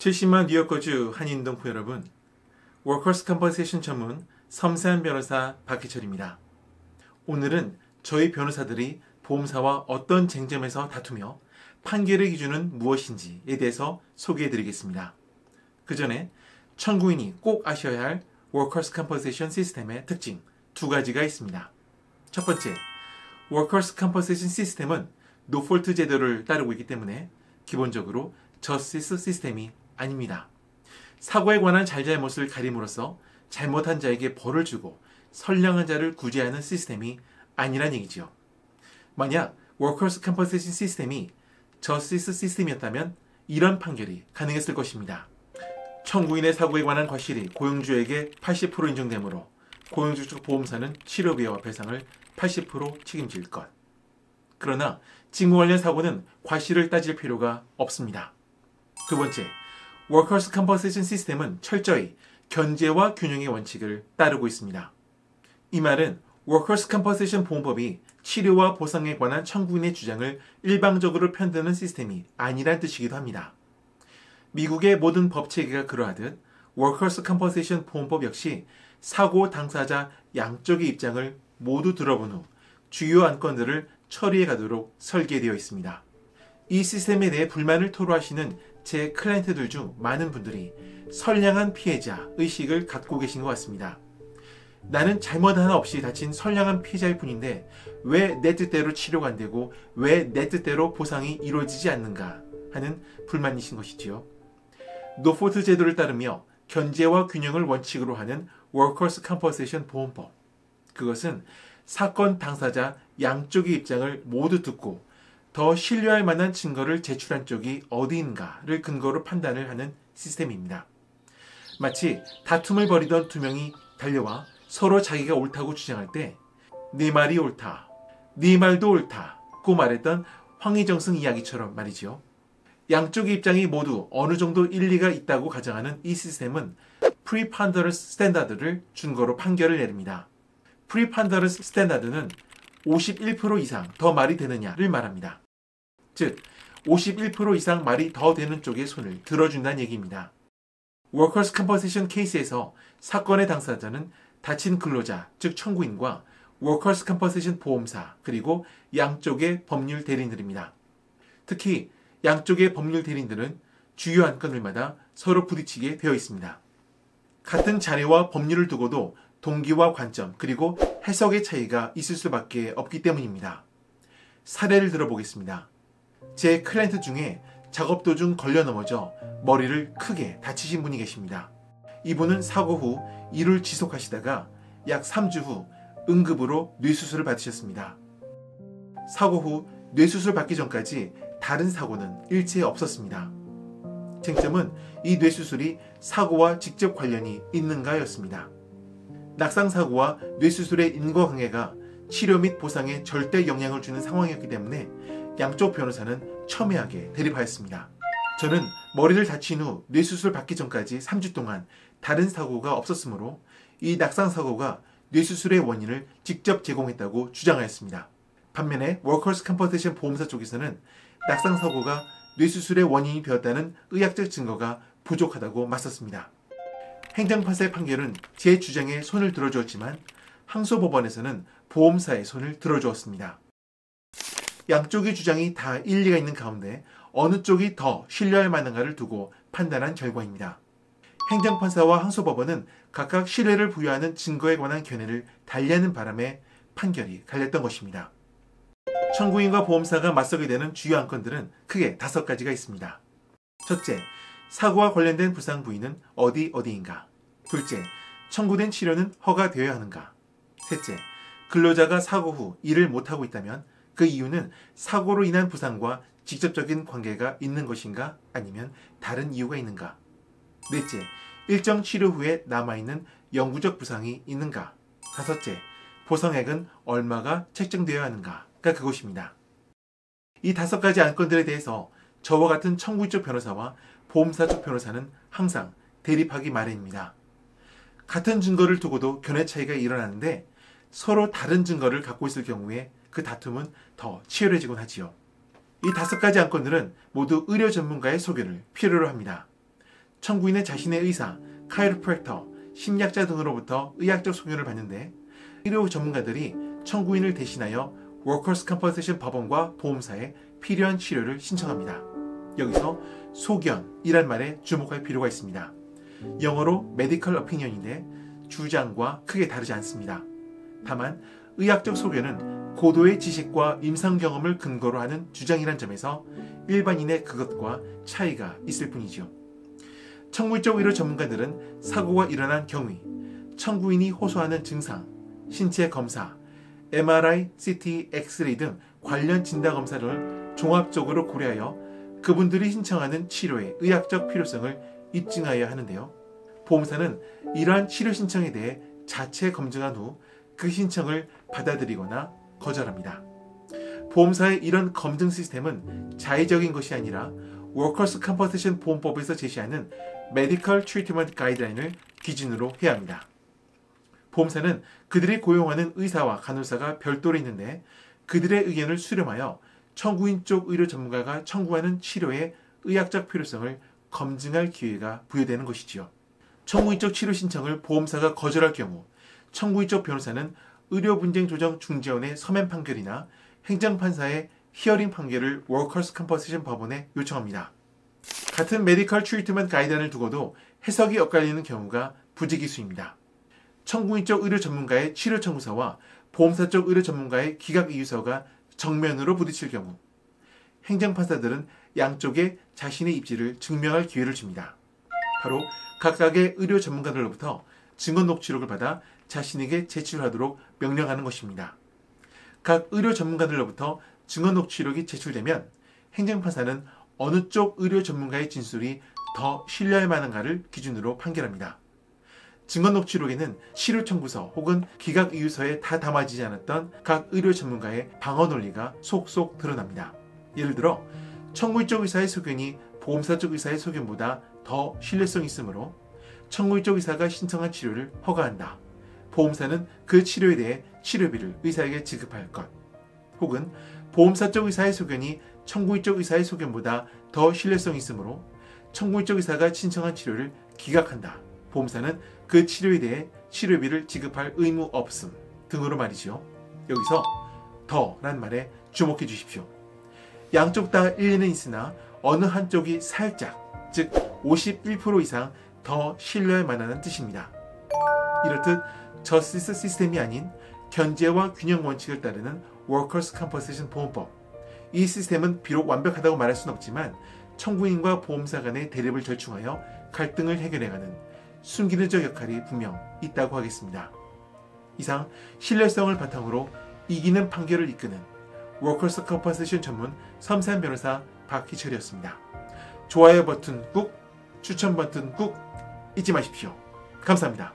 70만 뉴욕 거주 한인동포 여러분, 워커스 컴퍼세이션 전문 섬세한 변호사 박희철입니다. 오늘은 저희 변호사들이 보험사와 어떤 쟁점에서 다투며 판결의 기준은 무엇인지에 대해서 소개해드리겠습니다. 그 전에 청구인이 꼭 아셔야 할 워커스 컴퍼세이션 시스템의 특징 두 가지가 있습니다. 첫 번째, 워커스 컴퍼세이션 시스템은 노폴트 제도를 따르고 있기 때문에 기본적으로 저스티스 시스템이 아닙니다. 사고에 관한 잘잘못을 가림으로써 잘못한 자에게 벌을 주고 선량한 자를 구제하는 시스템이 아니란 얘기죠. 만약 워커스 컴퍼세이션 시스템이 저스티스 시스템이었다면 이런 판결이 가능했을 것입니다. 청구인의 사고에 관한 과실이 고용주에게 80% 인정되므로 고용주 쪽 보험사는 치료비와 배상을 80% 책임질 것. 그러나 직무 관련 사고는 과실을 따질 필요가 없습니다. 두 번째, 워커스 컴퍼세이션 시스템은 철저히 견제와 균형의 원칙을 따르고 있습니다. 이 말은 워커스 컴퍼세이션 보험법이 치료와 보상에 관한 청구인의 주장을 일방적으로 편드는 시스템이 아니란 뜻이기도 합니다. 미국의 모든 법 체계가 그러하듯 워커스 컴퍼세이션 보험법 역시 사고 당사자 양쪽의 입장을 모두 들어본 후 주요 안건들을 처리해 가도록 설계되어 있습니다. 이 시스템에 대해 불만을 토로하시는 제 클라이언트들 중 많은 분들이 선량한 피해자 의식을 갖고 계신 것 같습니다. 나는 잘못 하나 없이 다친 선량한 피해자일 뿐인데 왜 내 뜻대로 치료가 안 되고 왜 내 뜻대로 보상이 이루어지지 않는가 하는 불만이신 것이지요. 노폴트 제도를 따르며 견제와 균형을 원칙으로 하는 워커스 컴퍼세이션 보험법. 그것은 사건 당사자 양쪽의 입장을 모두 듣고 더 신뢰할 만한 증거를 제출한 쪽이 어디인가를 근거로 판단을 하는 시스템입니다. 마치 다툼을 벌이던 두 명이 달려와 서로 자기가 옳다고 주장할 때 네 말이 옳다, 네 말도 옳다고 말했던 황희정승 이야기처럼 말이지요. 양쪽의 입장이 모두 어느 정도 일리가 있다고 가정하는 이 시스템은 프리판더런스 스탠다드를 준거로 판결을 내립니다. 프리판더런스 스탠다드는 51% 이상 더 말이 되느냐를 말합니다. 즉, 51% 이상 말이 더 되는 쪽의 손을 들어준다는 얘기입니다. 워커스 컴퍼세이션 케이스에서 사건의 당사자는 다친 근로자, 즉 청구인과 워커스 컴퍼세이션 보험사, 그리고 양쪽의 법률 대리인들입니다. 특히 양쪽의 법률 대리인들은 주요 안건들마다 서로 부딪히게 되어 있습니다. 같은 자료와 법률을 두고도 동기와 관점, 그리고 해석의 차이가 있을 수밖에 없기 때문입니다. 사례를 들어보겠습니다. 제 클라이언트 중에 작업 도중 걸려 넘어져 머리를 크게 다치신 분이 계십니다. 이분은 사고 후 일을 지속하시다가 약 3주 후 응급으로 뇌수술을 받으셨습니다. 사고 후 뇌수술 받기 전까지 다른 사고는 일체 없었습니다. 쟁점은 이 뇌수술이 사고와 직접 관련이 있는가였습니다. 낙상사고와 뇌수술의 인과관계가 치료 및 보상에 절대 영향을 주는 상황이었기 때문에 양쪽 변호사는 첨예하게 대립하였습니다. 저는 머리를 다친 후 뇌수술 받기 전까지 3주 동안 다른 사고가 없었으므로 이 낙상사고가 뇌수술의 원인을 직접 제공했다고 주장하였습니다. 반면에 워커스 컴퍼세이션 보험사 쪽에서는 낙상사고가 뇌수술의 원인이 되었다는 의학적 증거가 부족하다고 맞섰습니다. 행정판사의 판결은 제 주장에 손을 들어주었지만 항소법원에서는 보험사의 손을 들어주었습니다. 양쪽의 주장이 다 일리가 있는 가운데 어느 쪽이 더 신뢰할 만한가를 두고 판단한 결과입니다. 행정판사와 항소법원은 각각 신뢰를 부여하는 증거에 관한 견해를 달리하는 바람에 판결이 갈렸던 것입니다. 청구인과 보험사가 맞서게 되는 주요 안건들은 크게 5가지가 있습니다. 첫째, 사고와 관련된 부상 부위는 어디인가? 둘째, 청구된 치료는 허가되어야 하는가? 셋째, 근로자가 사고 후 일을 못하고 있다면 그 이유는 사고로 인한 부상과 직접적인 관계가 있는 것인가? 아니면 다른 이유가 있는가? 넷째, 일정 치료 후에 남아있는 영구적 부상이 있는가? 다섯째, 보상액은 얼마가 책정되어야 하는가가 그것입니다. 이 5가지 안건들에 대해서 저와 같은 청구인 쪽 변호사와 보험사 쪽 변호사는 항상 대립하기 마련입니다. 같은 증거를 두고도 견해 차이가 일어나는데 서로 다른 증거를 갖고 있을 경우에 그 다툼은 더 치열해지곤 하지요. 이 5가지 안건들은 모두 의료 전문가의 소개를 필요로 합니다. 청구인은 자신의 의사, 카이로프랙터, 심리학자 등으로부터 의학적 소견을 받는데 의료 전문가들이 청구인을 대신하여 워커스 컴퍼센세이션 법원과 보험사에 필요한 치료를 신청합니다. 여기서 소견이란 말에 주목할 필요가 있습니다. 영어로 medical opinion인데 주장과 크게 다르지 않습니다. 다만 의학적 소견은 고도의 지식과 임상 경험을 근거로 하는 주장이란 점에서 일반인의 그것과 차이가 있을 뿐이죠. 청구인적 의료 전문가들은 사고가 일어난 경위, 청구인이 호소하는 증상, 신체 검사, MRI, CT, 엑스레이 등 관련 진단 검사를 종합적으로 고려하여 그분들이 신청하는 치료의 의학적 필요성을 입증하여야 하는데요. 보험사는 이러한 치료 신청에 대해 자체 검증한 후 그 신청을 받아들이거나 거절합니다. 보험사의 이런 검증 시스템은 자의적인 것이 아니라 워커스 컴퍼센세이션 보험법에서 제시하는 메디컬 트리트먼트 가이드라인을 기준으로 해야 합니다. 보험사는 그들이 고용하는 의사와 간호사가 별도로 있는데 그들의 의견을 수렴하여 청구인 쪽 의료 전문가가 청구하는 치료의 의학적 필요성을 검증할 기회가 부여되는 것이지요. 청구인 쪽 치료 신청을 보험사가 거절할 경우 청구인 쪽 변호사는 의료분쟁조정중재원의 서면 판결이나 행정판사의 히어링 판결을 워커스 컴퍼센세이션 법원에 요청합니다. 같은 메디컬 트리트먼트 가이드라인을 두고도 해석이 엇갈리는 경우가 부지기수입니다. 청구인 쪽 의료 전문가의 치료 청구서와 보험사 쪽 의료 전문가의 기각 이유서가 정면으로 부딪힐 경우 행정판사들은 양쪽에 자신의 입지를 증명할 기회를 줍니다. 바로 각각의 의료 전문가들로부터 증언 녹취록을 받아 자신에게 제출하도록 명령하는 것입니다. 각 의료 전문가들로부터 증언 녹취록이 제출되면 행정판사는 어느 쪽 의료 전문가의 진술이 더 신뢰할 만한가를 기준으로 판결합니다. 증언 녹취록에는 치료 청구서 혹은 기각 이유서에 다 담아지지 않았던 각 의료 전문가의 방어 논리가 속속 드러납니다. 예를 들어 청구인 쪽 의사의 소견이 보험사 쪽 의사의 소견보다 더 신뢰성이 있으므로 청구인 쪽 의사가 신청한 치료를 허가한다. 보험사는 그 치료에 대해 치료비를 의사에게 지급할 것. 혹은 보험사 쪽 의사의 소견이 청구인 쪽 의사의 소견보다 더 신뢰성이 있으므로 청구인 쪽 의사가 신청한 치료를 기각한다. 보험사는 그 치료에 대해 치료비를 지급할 의무 없음 등으로 말이죠. 여기서 더란 말에 주목해 주십시오. 양쪽 다 일리는 있으나 어느 한쪽이 살짝, 즉 51% 이상 더 신뢰할 만한 뜻입니다. 이렇듯 저스티스 시스템이 아닌 견제와 균형 원칙을 따르는 워커스 컴퍼센세이션 보험법. 이 시스템은 비록 완벽하다고 말할 수는 없지만 청구인과 보험사 간의 대립을 절충하여 갈등을 해결해가는 순기능적 역할이 분명 있다고 하겠습니다. 이상 신뢰성을 바탕으로 이기는 판결을 이끄는 워커스 컴퍼센세이션 전문 섬세한 변호사 박희철이었습니다. 좋아요 버튼 꾹, 추천 버튼 꾹 잊지 마십시오. 감사합니다.